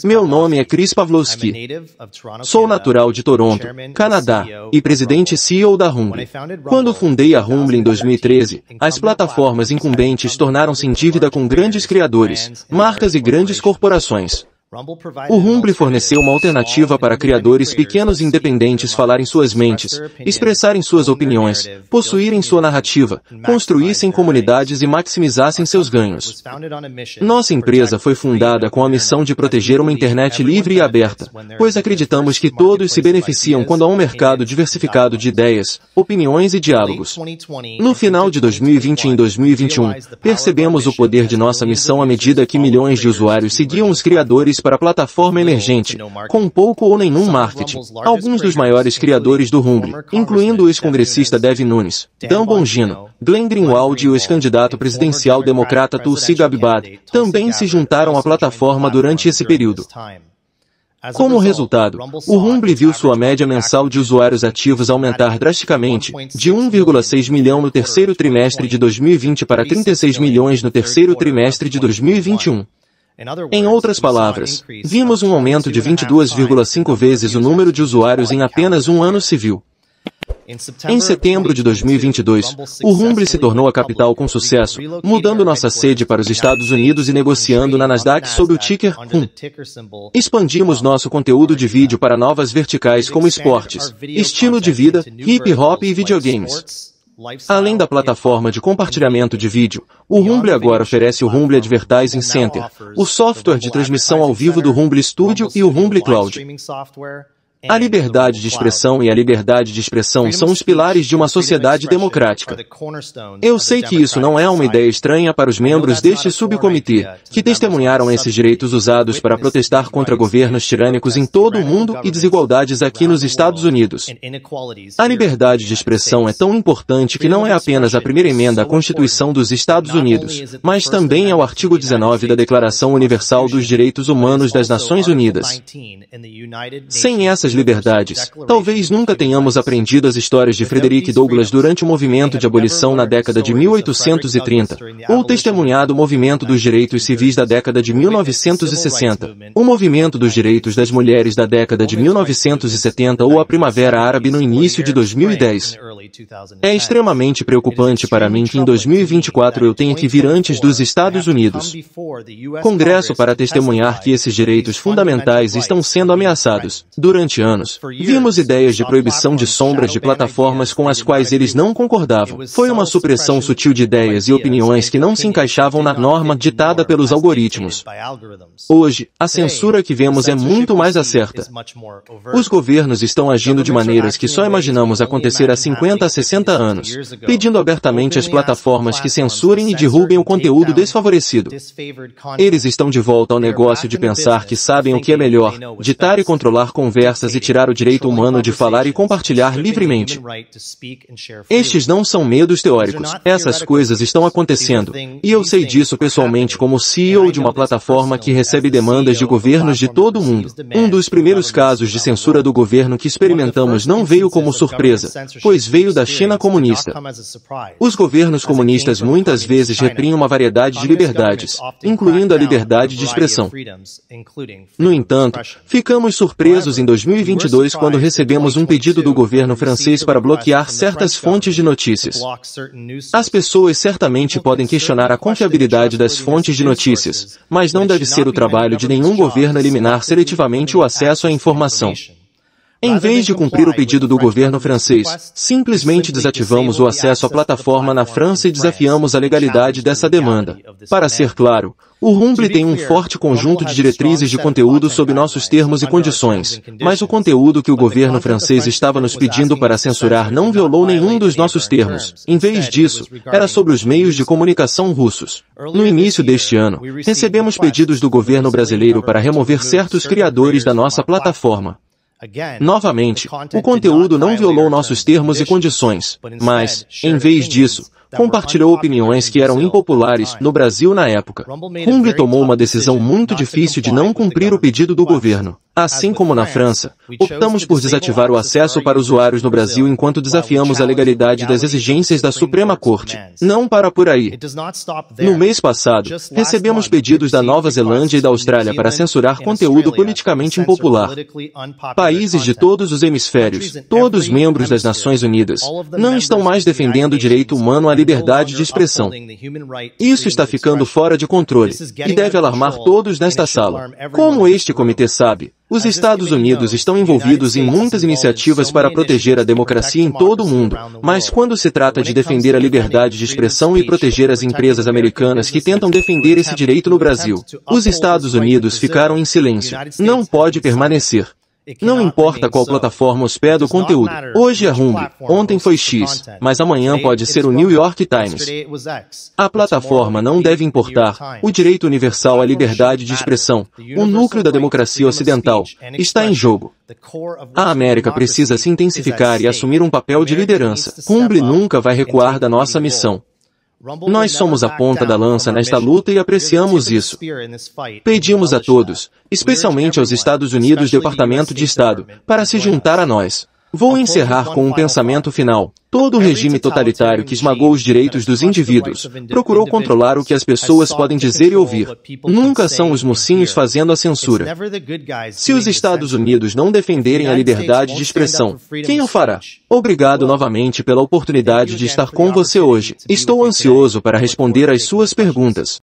Meu nome é Chris Pavlovski. Sou natural de Toronto, Canadá, e presidente e CEO da Rumble. Quando fundei a Rumble em 2013, as plataformas incumbentes tornaram-se em dívida com grandes criadores, marcas e grandes corporações. O Rumble forneceu uma alternativa para criadores pequenos e independentes falarem suas mentes, expressarem suas opiniões, possuírem sua narrativa, construíssem comunidades e maximizassem seus ganhos. Nossa empresa foi fundada com a missão de proteger uma internet livre e aberta, pois acreditamos que todos se beneficiam quando há um mercado diversificado de ideias, opiniões e diálogos. No final de 2020 e em 2021, percebemos o poder de nossa missão à medida que milhões de usuários seguiam os criadores para a plataforma emergente, com pouco ou nenhum marketing. Alguns dos maiores criadores do Rumble, incluindo o ex-congressista Devin Nunes, Dan Bongino, Glenn Greenwald e o ex-candidato presidencial democrata Tulsi Gabbard, também se juntaram à plataforma durante esse período. Como resultado, o Rumble viu sua média mensal de usuários ativos aumentar drasticamente, de 1,6 milhão no terceiro trimestre de 2020 para 36 milhões no terceiro trimestre de 2021. Em outras palavras, vimos um aumento de 22,5 vezes o número de usuários em apenas um ano civil. Em setembro de 2022, o Rumble se tornou a capital com sucesso, mudando nossa sede para os Estados Unidos e negociando na Nasdaq sob o ticker RUM. Expandimos nosso conteúdo de vídeo para novas verticais como esportes, estilo de vida, hip hop e videogames. Além da plataforma de compartilhamento de vídeo, o Rumble agora oferece o Rumble Advertising Center, o software de transmissão ao vivo do Rumble Studio e o Rumble Cloud. A liberdade de expressão e a liberdade de expressão são os pilares de uma sociedade democrática. Eu sei que isso não é uma ideia estranha para os membros deste subcomitê, que testemunharam esses direitos usados para protestar contra governos tirânicos em todo o mundo e desigualdades aqui nos Estados Unidos. A liberdade de expressão é tão importante que não é apenas a primeira emenda à Constituição dos Estados Unidos, mas também é o artigo 19 da Declaração Universal dos Direitos Humanos das Nações Unidas. Sem essas liberdades, talvez nunca tenhamos aprendido as histórias de Frederick Douglass durante o movimento de abolição na década de 1830, ou testemunhado o movimento dos direitos civis da década de 1960, o movimento dos direitos das mulheres da década de 1970 ou a Primavera Árabe no início de 2010. É extremamente preocupante para mim que em 2024 eu tenha que vir antes dos Estados Unidos Congresso para testemunhar que esses direitos fundamentais estão sendo ameaçados. Durante anos, vimos ideias de proibição de sombras de plataformas com as quais eles não concordavam. Foi uma supressão sutil de ideias e opiniões que não se encaixavam na norma ditada pelos algoritmos. Hoje, a censura que vemos é muito mais acerta. Os governos estão agindo de maneiras que só imaginamos acontecer há 50 a 60 anos, pedindo abertamente às plataformas que censurem e derrubem o conteúdo desfavorecido. Eles estão de volta ao negócio de pensar que sabem o que é melhor, ditar e controlar conversas e tirar o direito humano de falar e compartilhar livremente. Estes não são medos teóricos. Essas coisas estão acontecendo, e eu sei disso pessoalmente como CEO de uma plataforma que recebe demandas de governos de todo o mundo. Um dos primeiros casos de censura do governo que experimentamos não veio como surpresa, pois veio da China comunista. Os governos comunistas muitas vezes reprimem uma variedade de liberdades, incluindo a liberdade de expressão. No entanto, ficamos surpresos em 2022 quando recebemos um pedido do governo francês para bloquear certas fontes de notícias. As pessoas certamente podem questionar a confiabilidade das fontes de notícias, mas não deve ser o trabalho de nenhum governo eliminar seletivamente o acesso à informação. Em vez de cumprir o pedido do governo francês, simplesmente desativamos o acesso à plataforma na França e desafiamos a legalidade dessa demanda. Para ser claro, o Rumble tem um forte conjunto de diretrizes de conteúdo sob nossos termos e condições, mas o conteúdo que o governo francês estava nos pedindo para censurar não violou nenhum dos nossos termos. Em vez disso, era sobre os meios de comunicação russos. No início deste ano, recebemos pedidos do governo brasileiro para remover certos criadores da nossa plataforma. Novamente, o conteúdo não violou nossos termos e condições, mas, em vez disso, compartilhou opiniões que eram impopulares no Brasil na época. Rumble tomou uma decisão muito difícil de não cumprir o pedido do governo. Assim como na França, optamos por desativar o acesso para usuários no Brasil enquanto desafiamos a legalidade das exigências da Suprema Corte. Não para por aí. No mês passado, recebemos pedidos da Nova Zelândia e da Austrália para censurar conteúdo politicamente impopular. Países de todos os hemisférios, todos membros das Nações Unidas, não estão mais defendendo o direito humano à liberdade de expressão. Isso está ficando fora de controle, e deve alarmar todos nesta sala. Como este comitê sabe, os Estados Unidos estão envolvidos em muitas iniciativas para proteger a democracia em todo o mundo, mas quando se trata de defender a liberdade de expressão e proteger as empresas americanas que tentam defender esse direito no Brasil, os Estados Unidos ficaram em silêncio. Não pode permanecer. Não importa qual plataforma hospeda o conteúdo. Hoje é Rumble, ontem foi X, mas amanhã pode ser o New York Times. A plataforma não deve importar. O direito universal à liberdade de expressão, o núcleo da democracia ocidental, está em jogo. A América precisa se intensificar e assumir um papel de liderança. Rumble nunca vai recuar da nossa missão. Nós somos a ponta da lança nesta luta e apreciamos isso. Pedimos a todos, especialmente aos Estados Unidos Departamento de Estado, para se juntar a nós. Vou encerrar com um pensamento final. Todo regime totalitário que esmagou os direitos dos indivíduos procurou controlar o que as pessoas podem dizer e ouvir. Nunca são os mocinhos fazendo a censura. Se os Estados Unidos não defenderem a liberdade de expressão, quem o fará? Obrigado novamente pela oportunidade de estar com você hoje. Estou ansioso para responder às suas perguntas.